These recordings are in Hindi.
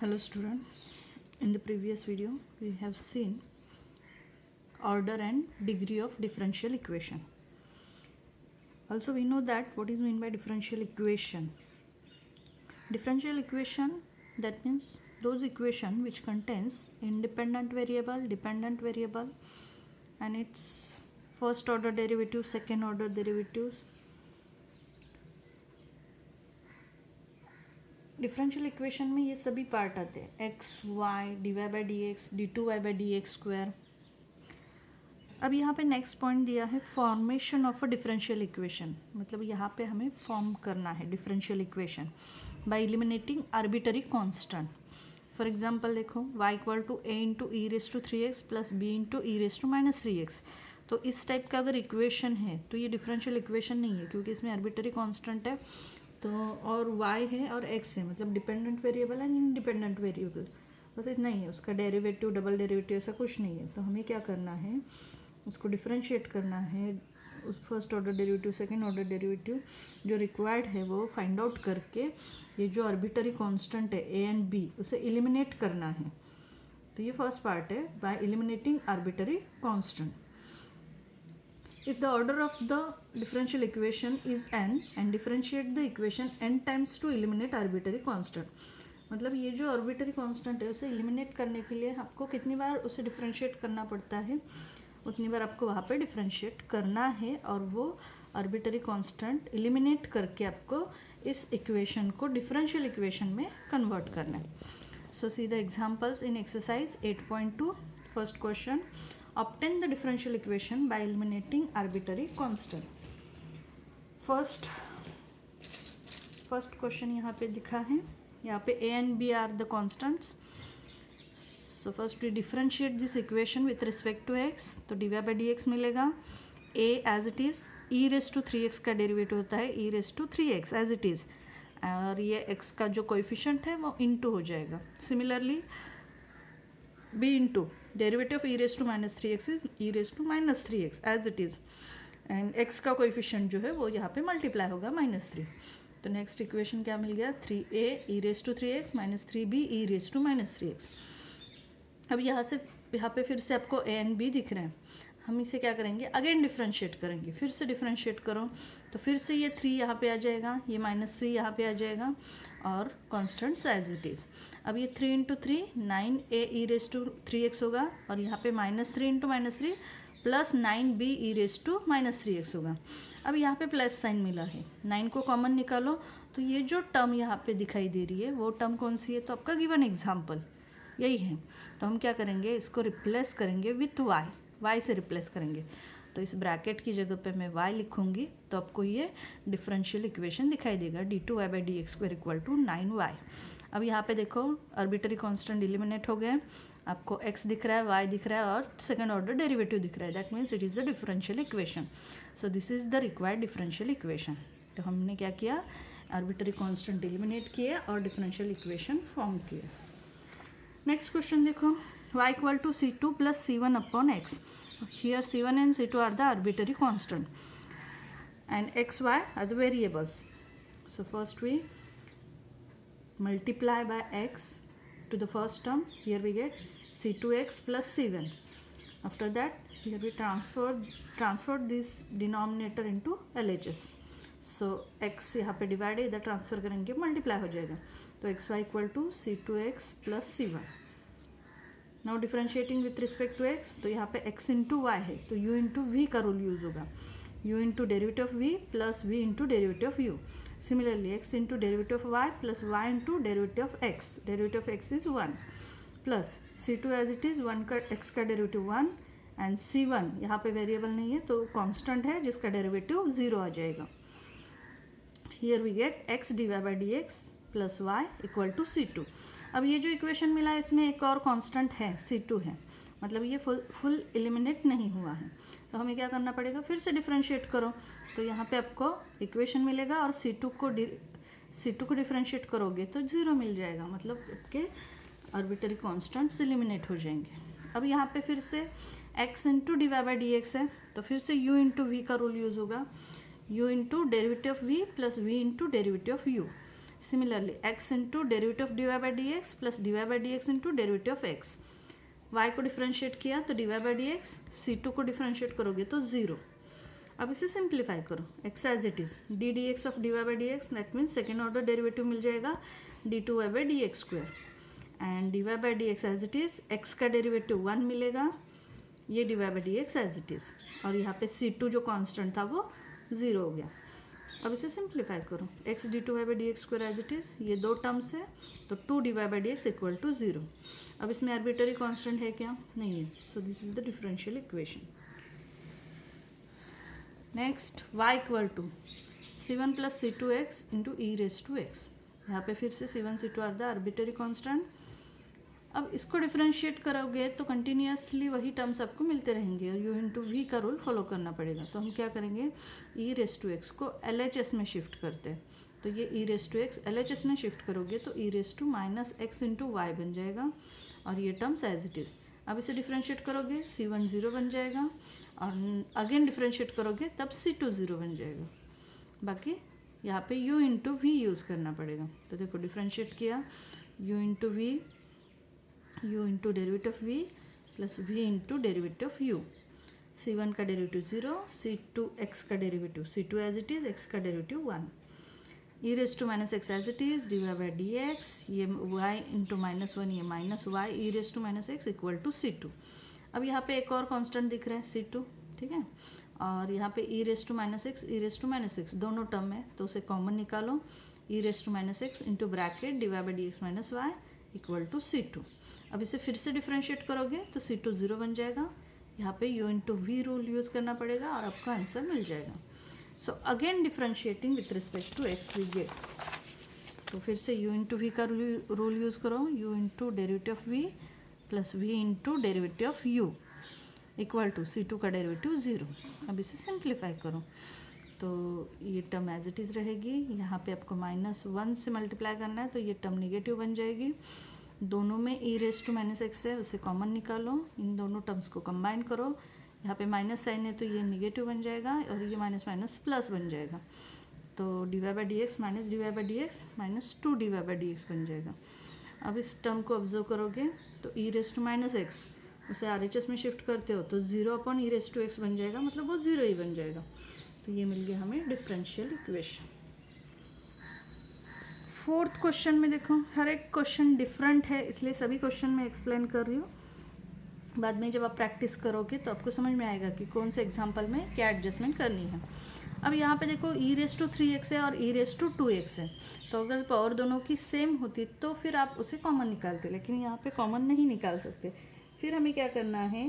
Hello student, in the previous video we have seen order and degree of differential equation. Also we know that what is meant by differential equation. Differential equation, that means those equation which contains independent variable, dependent variable and its first order derivative, second order derivatives. Differential equation में ये सभी पार्ट आते हैं, x y d Y by D x d two y by D x square. अब यहाँ पे नेक्स्ट पॉइंट दिया है formation of a differential equation. मतलब यहाँ पे हमें फॉर्म करना है differential equation by eliminating arbitrary constant. For example देखो y equal to a into e raise to 3x plus b into e raise to minus 3x. तो इस टाइप का अगर इक्वेशन है तो ये डिफरेंशियल इक्वेशन नहीं है, क्योंकि इसमें आर्बिटरी कांस्टेंट है तो और y है और x है, मतलब dependent variable and independent variable, बस इतना ही है. उसका डेरिवेटिव, डबल डेरिवेटिव ऐसा कुछ नहीं है. तो हमें क्या करना है, उसको डिफरेंशिएट करना है. उस first order derivative, second order derivative जो रिक्वायर्ड है वो फाइंड आउट करके ये जो आर्बिटरी कांस्टेंट है a एंड b उसे एलिमिनेट करना है. तो ये फर्स्ट पार्ट है, bye eliminating arbitrary constant. If the order of the differential equation is n and differentiate the equation n times to eliminate arbitrary constant. मतलब ये जो arbitrary constant है उसे eliminate करने के लिए आपको कितनी बार उसे differentiate करना पड़ता है, उतनी बार आपको वहाँ पे differentiate करना है और वो arbitrary constant eliminate करके आपको इस equation को differential equation में convert करना है. So see the examples in exercise 8.2. First question. Obtain the differential equation by eliminating arbitrary constant. First question यहाँ पे दिखा है, यहाँ पे a and b are the constants. So first we differentiate this equation with respect to x. तो dy by dx मिलेगा. a as it is, e raised to 3x का डेरिवेटिव होता है e raised to 3x as it is, और ये x का जो कोएफिशिएंट है वो into हो जाएगा. Similarly b into derivative of e raised to minus 3x is e raised to minus 3x as it is, and x का कोएफिशिएंट जो है वो यहाँ पे मल्टीप्लाई होगा -3. तो नेक्स्ट इक्वेशन क्या मिल गया, 3a e raised to 3x minus 3b e raised to minus 3x. अब यहाँ पे फिर से आपको a एंड b दिख रहे हैं. हम इसे क्या करेंगे, अगेन डिफ्रेंशिएट करेंगे. फिर से डिफ्रेंशिएट करो तो फिर से ये 3 यहाँ पे आ जाएगा, ये -3 यहाँ पे आ जाएगा और कॉन्स्टेंट्स एज इट इज़. अब ये 3 into 3 9a e raise to 3x होगा और यहाँ पे -3 into -3 plus 9b e raise to -3x होगा. अब यहाँ पे प्लस साइन मिला है, 9 को कॉमन निकालो तो ये जो टर्म यहाँ पे दिखाई दे रही है वो टर्म कौन सी है, तो आपका गिवन एग्जाम्पल यही है. तो हम क्या करेंगे, इसको रिप्लेस करेंगे विथ y से रिप्लेस करेंगे. तो इस ब्रैकेट की जगह पे मैं y लिखूंगी तो आपको ये डिफरेंशियल इक्वेशन दिखाई देगा d2y by D x square equal to 9y. अब यहाँ पे देखो आर्बिटरी कांस्टेंट एलिमिनेट हो गए, आपको x दिख रहा है, y दिख रहा है और सेकंड ऑर्डर डेरिवेटिव दिख रहा है. That means it is a differential equation. So this is the required differential equation. तो हमने क्या किया, आर्बिटरी कांस्टेंट एलिमिनेट किए और डिफरेंशियल इक्वेशन फॉर्म किए. नेक्स्ट क्वेश्चन देखो, y equal to c2 plus c1 upon x. Here c1 and c2 are the arbitrary constant and x, y are the variables. So first we multiply by x to the first term. Here we get c2x plus c1. After that here we transfer this denominator into LHS. So x यहाँ पे डिवाइड है, इधर ट्रांसफर करेंगे मल्टीप्लाई हो जाएगा. तो xy equal to c2x plus c1. Now differentiating with respect to x, तो यहाँ पे x इंटू वाई है तो u इंटू वी का रूल यूज होगा. u into derivative of v plus v into derivative of u. Similarly x into derivative of y plus y into derivative of x. डेरिवेटिव of x is 1 plus c2 as it is 1 का x का डेरिवेटिव 1 एंड c1 यहाँ पे वेरिएबल नहीं है तो कांस्टेंट है जिसका डेरिवेटिव 0 आ जाएगा. Here we get x dy by D x plus y equal to c2. अब ये जो इक्वेशन मिला है इसमें एक और कांस्टेंट है, c2 है, मतलब ये फुल एलिमिनेट नहीं हुआ है. तो हमें क्या करना पड़ेगा, फिर से डिफरेंशिएट करो तो यहाँ पे आपको इक्वेशन मिलेगा और c2 को डिफरेंशिएट करोगे तो 0 मिल जाएगा, मतलब आपके आर्बिटरी कांस्टेंट्स एलिमिनेट हो जाएंगे. अब यहाँ पे फिर से x into d Y by D x है तो फिर से u इंटू वी का रूल यूज़ होगा. u into derivative of v plus v into derivative of u. Similarly x into derivative of dy by D x plus dy by D x into derivative of x, y को डिफ्रेंशिएट किया तो dy by D x, c2 को डिफ्रेंशिएट करोगे तो 0। अब इसे सिंप्लीफाई करो, x as it is D D X of dy by D X, that means second order derivative मिल जाएगा d2y by D x square, and dy by D X as it is, x का डेरिवेटिव 1 मिलेगा, ये dy by D X as it is, और यहाँ पे c2 जो कांस्टेंट था वो 0 हो गया। अब इसे सिंप्लीफाई करो, x d2y by D x square as it is, ये दो टर्म्स है तो 2 dy by D x equal to 0। अब इसमें आर्बिटरी कांस्टेंट है क्या? नहीं है, so this is the differential equation. Next y equal to c1 plus c2x into e raise to x, यहाँ पे फिर से c1 c2 are the arbitrary constant. अब इसको डिफरेंशिएट करोगे तो कंटिन्यूसली वही टर्म्स आपको मिलते रहेंगे और u इंटू वी का रूल फॉलो करना पड़ेगा। तो हम क्या करेंगे, ई रेस टू एक्स को एल एच एस में शिफ्ट करते हैं, तो ये E raise to X L H S में शिफ्ट करोगे तो ई raise to minus X into Y बन जाएगा, और ये टर्म्स एज इट इज़। अब इसे डिफरेंशिएट करोगे c1 0 बन जाएगा, और अगेन डिफरेंशिएट करोगे तब c2 0 बन जाएगा। बाकी यहाँ पे u इंटू वी यूज़ करना पड़ेगा। तो देखो डिफरेंशिएट किया, u into v, u into derivative of v plus v into derivative of u, c1 का डेरिवेटिव 0, c2 x का derivative c2 as it is, x का derivative 1, e raise to minus x as it is, d Y by D x, ये y इंटू -1, ये minus y, e raise to minus x equal to c2। अब यहाँ पे एक और कांस्टेंट दिख रहा है c2, ठीक है, और यहाँ पे E raise to minus X, E raise to minus X दोनों टर्म है तो उसे कॉमन निकालो, E raise to minus X into bracket D Y by D x minus Y equal to c2। अब इसे फिर से डिफरेंशिएट करोगे तो c2 0 बन जाएगा, यहाँ पे u into v rule use करना पड़ेगा और आपका आंसर मिल जाएगा। So again differentiating with respect to x we get, तो फिर से u इंटू वी का रूल यूज़ करो, u into derivative of v plus v into derivative of u equal to c2 का डेरिवेटिव 0। अब इसे सिंप्लीफाई करो तो ये टर्म एज इट इज़ रहेगी, यहाँ पे आपको -1 से मल्टीप्लाई करना है तो ये टर्म निगेटिव बन जाएगी। दोनों में ई रेस टू माइनस एक्स है, उसे कॉमन निकालो, इन दोनों टर्म्स को कंबाइन करो, यहाँ पे माइनस साइन है तो ये निगेटिव बन जाएगा और ये माइनस माइनस प्लस बन जाएगा, तो d Y by D x minus d Y by D x minus 2 d Y by D x बन जाएगा। अब इस टर्म को ऑब्जर्व करोगे तो ई रेस टू माइनस एक्स उसे आर एच एस में शिफ्ट करते हो तो 0 upon e raise to x बन जाएगा, मतलब वो 0 ही बन जाएगा। तो ये मिल गया हमें डिफरेंशियल इक्वेशन। फोर्थ क्वेश्चन में देखो, हर एक क्वेश्चन डिफरेंट है इसलिए सभी क्वेश्चन मैं एक्सप्लेन कर रही हूँ, बाद में जब आप प्रैक्टिस करोगे तो आपको समझ में आएगा कि कौन से एग्जाम्पल में क्या एडजस्टमेंट करनी है। अब यहाँ पे देखो ई रेस टू 3x है और ई रेस टू 2x है, तो अगर पावर दोनों की सेम होती तो फिर आप उसे कॉमन निकालते, लेकिन यहाँ पे कॉमन नहीं निकाल सकते। फिर हमें क्या करना है,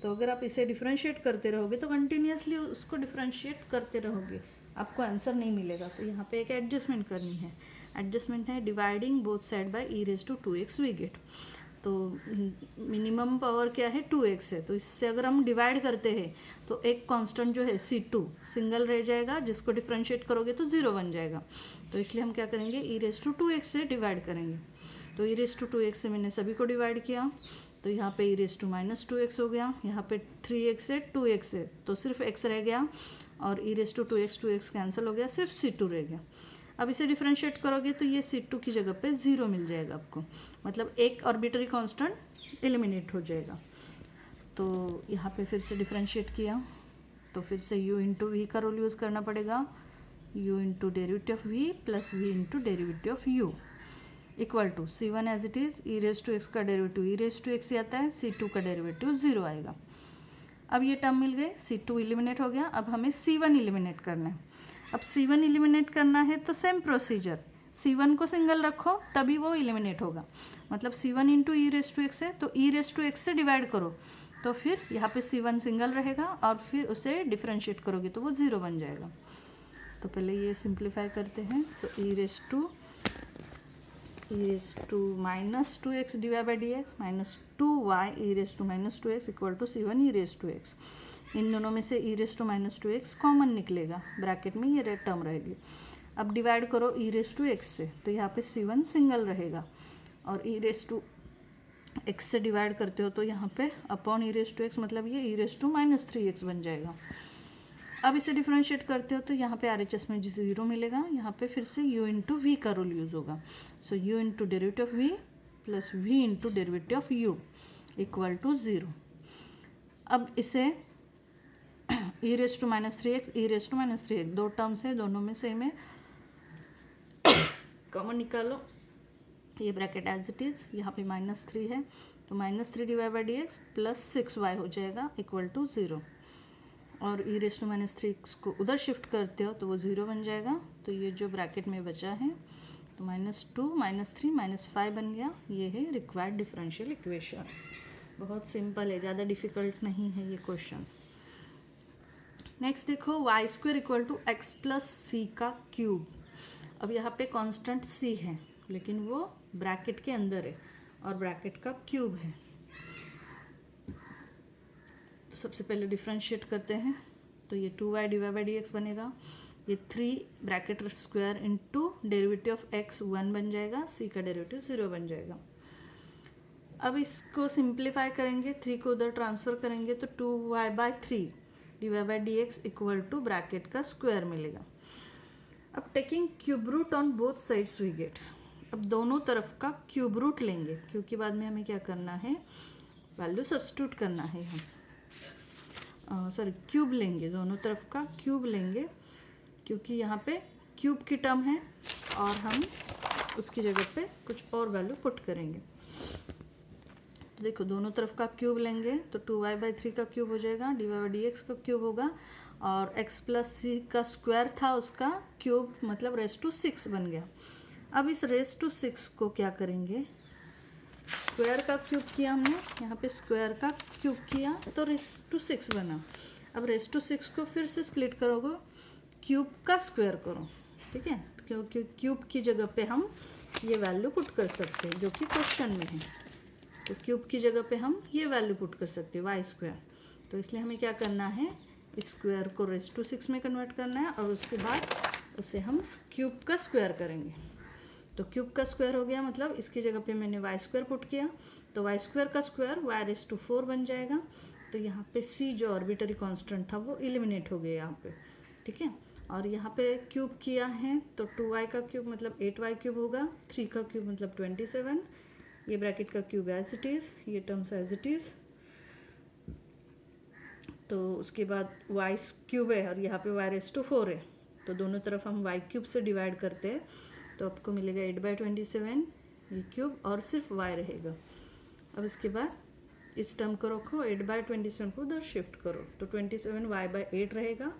तो अगर आप इसे डिफ्रेंशिएट करते रहोगे तो कंटिन्यूसली उसको डिफ्रेंशिएट करते रहोगे, आपको आंसर नहीं मिलेगा। तो यहाँ पे एक एडजस्टमेंट करनी है, एडजस्टमेंट है dividing both side by e raise to 2x we get. तो मिनिमम पावर क्या है 2x है, तो इससे अगर हम डिवाइड करते हैं तो एक कांस्टेंट जो है c2 सिंगल रह जाएगा, जिसको डिफरेंशिएट करोगे तो 0 बन जाएगा। तो इसलिए हम क्या करेंगे, ई रेस टू 2x से डिवाइड करेंगे। तो ई रेस टू 2x से मैंने सभी को डिवाइड किया, तो यहाँ पे E raise to minus 2x हो गया, यहाँ पे 3x है 2x है तो सिर्फ x रह गया, और e raise to 2x cancel हो गया, सिर्फ c2 रह गया। अब इसे डिफरेंशिएट करोगे तो ये c2 की जगह पे 0 मिल जाएगा आपको, मतलब एक आर्बिट्ररी कांस्टेंट एलिमिनेट हो जाएगा। तो यहाँ पे फिर से डिफरेंशिएट किया तो फिर से u इंटू वी का रूल यूज़ करना पड़ेगा, u into derivative of v plus v into derivative of u equal to c1 as it is, E raise to X का derivative E raise to X आता है, c2 का डेरिवेटिव 0 आएगा। अब ये टर्म मिल गए, c2 एलिमिनेट हो गया, अब हमें c1 एलिमिनेट करना है। अब c1 एलिमिनेट करना है तो सेम प्रोसीजर, c1 को सिंगल रखो तभी वो एलिमिनेट होगा, मतलब c1 into e raise to x है तो ई रेस टू एक्स से डिवाइड करो, तो फिर यहाँ पे c1 सिंगल रहेगा और फिर उसे डिफरेंशिएट करोगे तो वो 0 बन जाएगा। तो पहले ये सिंप्लीफाई करते हैं, so E raise to minus 2x D Y by D x minus 2y E raise to minus 2x equal to c1 E raise to X. इन दोनों में से E raise to minus 2x common निकलेगा, ब्रैकेट में ये रेड टर्म रहेगी। अब डिवाइड करो ई रेस टू एक्स से, तो यहाँ पे c1 सिंगल रहेगा, और ई रेस टू एक्स से डिवाइड करते हो तो यहाँ पे upon e raise to x, मतलब ये E raise to minus 3x बन जाएगा। अब इसे डिफरेंशिएट करते हो तो यहाँ पे RHS में 0 मिलेगा, यहाँ पे फिर से u इंटू वी का रूल यूज़ होगा. So u into derivative of v plus v into derivative of u equal to 0. अब इसे e raise to minus 3x e raise to minus 3x, दो टर्म्स है, दोनों में सेम है, कॉमन निकालो. ये ब्रैकेट एज इट इज़, यहाँ पे -3 है तो -3 divide by D x plus 6y हो जाएगा इक्वल टू 0. और e raise to minus 3x को उधर शिफ्ट करते हो तो वो 0 बन जाएगा. तो ये जो ब्रैकेट में बचा है तो -2 -3 -5 बन गया. ये है रिक्वायर्ड डिफरेंशियल इक्वेशन. बहुत सिंपल है, ज़्यादा डिफिकल्ट नहीं है ये क्वेश्चंस. नेक्स्ट देखो Y square equal to X plus C का क्यूब. अब यहाँ पे कांस्टेंट c है लेकिन वो ब्रैकेट के अंदर है और ब्रैकेट का क्यूब है. तो सबसे पहले डिफरेंशिएट करते हैं तो ये 2y divide by D x बनेगा. ये 3 bracket square into derivative of x 1 बन जाएगा, c का डेरिवेटिव 0 बन जाएगा. अब इसको सिंप्लीफाई करेंगे, 3 को उधर ट्रांसफ़र करेंगे तो 2y by 3 divide by D x equal to bracket का स्क्वायर मिलेगा. अब taking cube root on both sides we get. अब दोनों तरफ का क्यूब रूट लेंगे क्योंकि बाद में हमें क्या करना है, वैल्यू सब्स्टिट्यूट करना है. हम क्यूब लेंगे, दोनों तरफ का क्यूब लेंगे क्योंकि यहाँ पे क्यूब की टर्म है और हम उसकी जगह पे कुछ और वैल्यू पुट करेंगे. तो देखो दोनों तरफ का क्यूब लेंगे तो 2y बाई 3 का क्यूब हो जाएगा, डिवाइड बाई डी एक्स का क्यूब होगा और x प्लस सी का स्क्वायर था उसका क्यूब, मतलब रेस टू 6 बन गया. अब इस रेस टू 6 को क्या करेंगे, स्क्वायर का क्यूब किया हमने, यहाँ पे स्क्वायर का क्यूब किया तो रेस टू 6 बना. अब रेस टू 6 को फिर से स्प्लिट करोगे, क्यूब का स्क्वायर करो, ठीक है, क्योंकि क्यूब की जगह पे हम ये वैल्यू पुट कर सकते हैं जो कि क्वेश्चन में है. तो क्यूब की जगह पे हम ये वैल्यू पुट कर सकते हैं वाई स्क्वायर. तो इसलिए हमें क्या करना है, स्क्वायर को रेस टू 6 में कन्वर्ट करना है और उसके बाद उसे हम क्यूब का स्क्वायर करेंगे. तो क्यूब का स्क्वायर हो गया, मतलब इसकी जगह पे मैंने वाई स्क्वायर पुट किया तो वाई स्क्वायर का स्क्वायर वाई रेस टू 4 बन जाएगा. तो यहाँ पे c जो ऑर्बिटरी कांस्टेंट था वो एलिमिनेट हो गया यहाँ पे, ठीक है. और यहाँ पे क्यूब किया है तो 2y का क्यूब मतलब 8y क्यूब होगा, 3 का क्यूब मतलब 27, ये ब्रैकेट का क्यूब एज इट इज़, ये टर्म्स एज इट इज़. तो उसके बाद वाई क्यूब है और यहाँ पे वाई रेस टू 4 है तो दोनों तरफ हम वाई क्यूब से डिवाइड करते हैं तो आपको मिलेगा 8 बाई 27 ये क्यूब और सिर्फ वाई रहेगा. अब इसके बाद इस टर्म को रखो, 8 बाई 27 को उधर शिफ्ट करो तो 27 वाई बाई 8 रहेगा.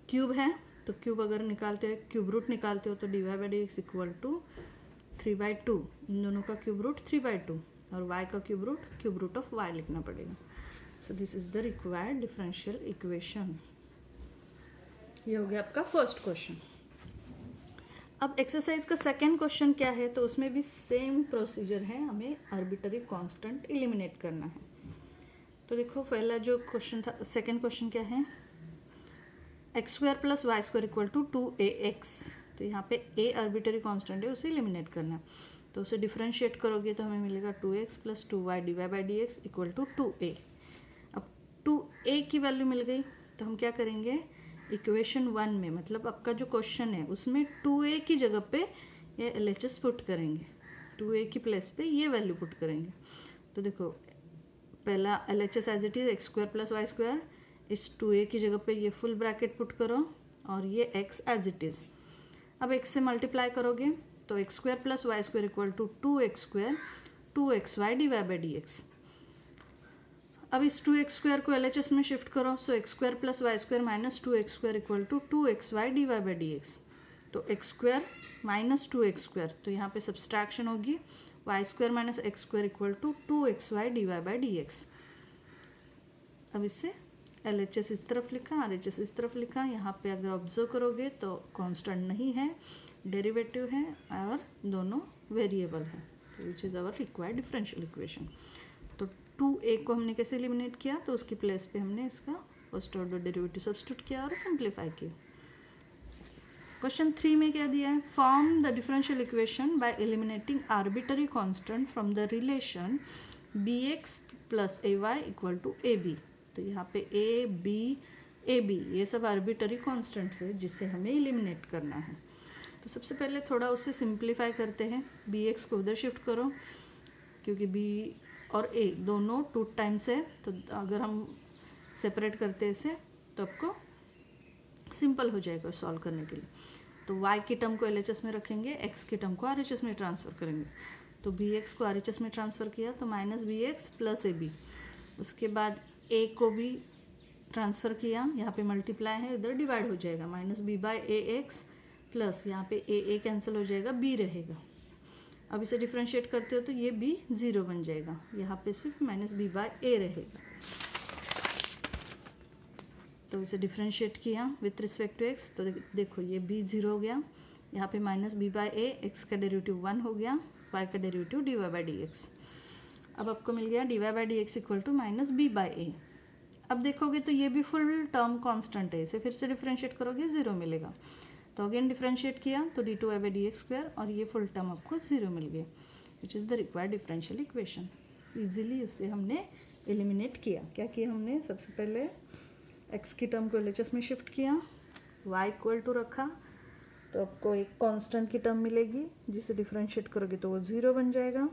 क्यूब है तो क्यूब अगर निकालते हो, क्यूब रूट निकालते हो तो d Y by D x equal to 3/2. इन दोनों का क्यूब रूट 3/2 और y का क्यूब रूट ऑफ y लिखना पड़ेगा. सो this is the required differential equation. ये हो गया आपका फर्स्ट क्वेश्चन. अब एक्सरसाइज का सेकेंड क्वेश्चन क्या है, तो उसमें भी सेम प्रोसीजर है, हमें आर्बिटरी कांस्टेंट एलिमिनेट करना है. तो देखो पहला जो क्वेश्चन था, सेकेंड क्वेश्चन क्या है, x square plus Y square equal to 2ax. तो यहाँ पे a आर्बिटरी कांस्टेंट है, उसे एलिमिनेट करना है. तो उसे डिफरेंशिएट करोगे तो हमें मिलेगा 2x plus 2y divide by D x equal to 2a. अब 2a की वैल्यू मिल गई तो हम क्या करेंगे, इक्वेशन 1 में, मतलब आपका जो क्वेश्चन है उसमें 2a की जगह पे ये LHS पुट करेंगे, 2a की प्लेस पे ये वैल्यू पुट करेंगे. तो देखो पहला LHS as it is x square plus Y square, इस 2a की जगह पे ये फुल ब्रैकेट पुट करो और ये x एज इट इज़. अब x से मल्टीप्लाई करोगे तो X square plus Y square equal to 2x square 2xy divide by D X. अब इस 2x स्क्वायर को LHS में शिफ्ट करो, so X square plus Y square minus 2x square equal to 2xy divide by D X. तो X square minus 2x square, तो यहाँ पे सब्सट्रैक्शन होगी, Y square minus X square equal to 2xy divide by D X. अब इससे LHS इस तरफ लिखा, RHS इस तरफ लिखा. यहाँ पे अगर ऑब्जर्व करोगे तो कांस्टेंट नहीं है, डेरिवेटिव है और दोनों वेरिएबल है, which is our required differential equation. तो 2a को हमने कैसे एलिमिनेट किया, तो उसकी प्लेस पे हमने इसका फर्स्ट ऑर्डर डेरिवेटिव सब्स्टिट्यूट किया और सिंप्लीफाई किया. क्वेश्चन 3 में क्या दिया है, form the differential equation by eliminating arbitrary constant from the relation bx plus ay equal to ab. तो यहाँ पे ए बी ये सब आर्बिटरी कॉन्स्टेंट्स है जिससे हमें एलिमिनेट करना है। तो सबसे पहले थोड़ा उसे सिंप्लीफाई करते हैं। बी एक्स को उधर शिफ्ट करो क्योंकि बी और ए दोनों 2 टाइम्स है, तो अगर हम सेपरेट करते हैं इसे तो आपको सिंपल हो जाएगा सॉल्व करने के लिए। तो y की टर्म को LHS में रखेंगे, x की टर्म को RHS में ट्रांसफ़र करेंगे। तो bx को RHS में ट्रांसफ़र किया तो minus b x plus a b. उसके बाद a को भी ट्रांसफ़र किया, यहाँ पे मल्टीप्लाई है, इधर डिवाइड हो जाएगा, minus B by A x plus यहाँ पे ए कैंसिल हो जाएगा, b रहेगा। अब इसे डिफ्रेंशिएट करते हो तो ये b 0 बन जाएगा, यहाँ पे सिर्फ माइनस बी बाई ए रहेगा। तो इसे डिफ्रेंशिएट किया विथ रिस्पेक्ट टू एक्स, तो देखो ये b 0 हो गया, यहाँ पे minus B by A, X का डेरिवेटिव 1 हो गया, y का derivative D Y by D X. अब आपको मिल गया D Y by D x equal to minus B by A. अब देखोगे तो ये भी फुल टर्म कांस्टेंट है, इसे फिर से डिफ्रेंशिएट करोगे 0 मिलेगा। तो अगेन डिफ्रेंशिएट किया तो d two y by D x square, और ये फुल टर्म आपको 0 मिल गया, which is the required differential equation. Easily उससे हमने एलिमिनेट किया। क्या किया हमने, सबसे पहले x की टर्म को LHS में शिफ्ट किया, y इक्वल टू रखा, तो आपको एक कांस्टेंट की टर्म मिलेगी जिसे डिफरेंशिएट करोगे तो वो 0 बन जाएगा,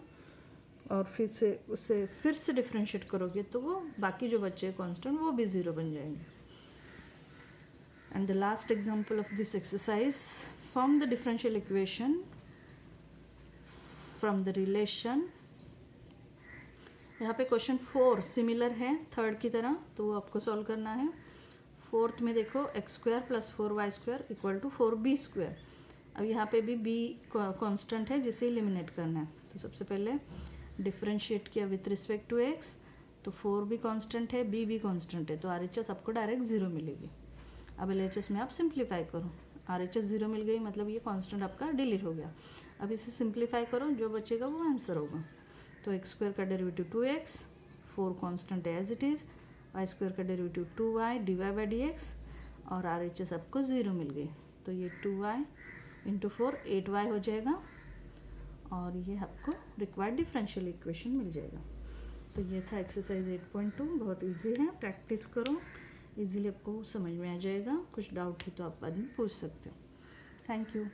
और फिर से उसे फिर से डिफरेंशिएट करोगे तो वो बाकी जो बचे कांस्टेंट वो भी 0 बन जाएंगे। And the last example of this exercise, form the differential equation from the relation. यहाँ पे क्वेश्चन 4 सिमिलर है थर्ड की तरह, तो वो आपको सॉल्व करना है। फोर्थ में देखो x square plus 4y square equal to 4b square. अब यहाँ पे भी b कांस्टेंट है जिसे एलिमिनेट करना है। तो सबसे पहले डिफरेंशिएट किया विथ रिस्पेक्ट टू x, तो 4 भी कांस्टेंट है, b भी कांस्टेंट है, तो RHS आपको डायरेक्ट 0 मिलेगी। अब LHS में आप सिंप्लीफाई करो, RHS 0 मिल गई, मतलब ये कांस्टेंट आपका डिलीट हो गया। अब इसे सिंप्लीफाई करो, जो बचेगा वो आंसर होगा। तो एक्स स्क्वायर का डेरिवेटिव 2x, 4 कांस्टेंट है as it is, Y square का derivative 2y D Y by D X, और RHS आपको 0 मिल गई। तो ये 2y इंटू 4 8y हो जाएगा, और ये आपको रिक्वायर्ड डिफरेंशियल इक्वेशन मिल जाएगा। तो ये था एक्सरसाइज 8.2, बहुत इजी है, प्रैक्टिस करो, इजीली आपको समझ में आ जाएगा। कुछ डाउट है तो आप बाद में पूछ सकते हो। Thank you.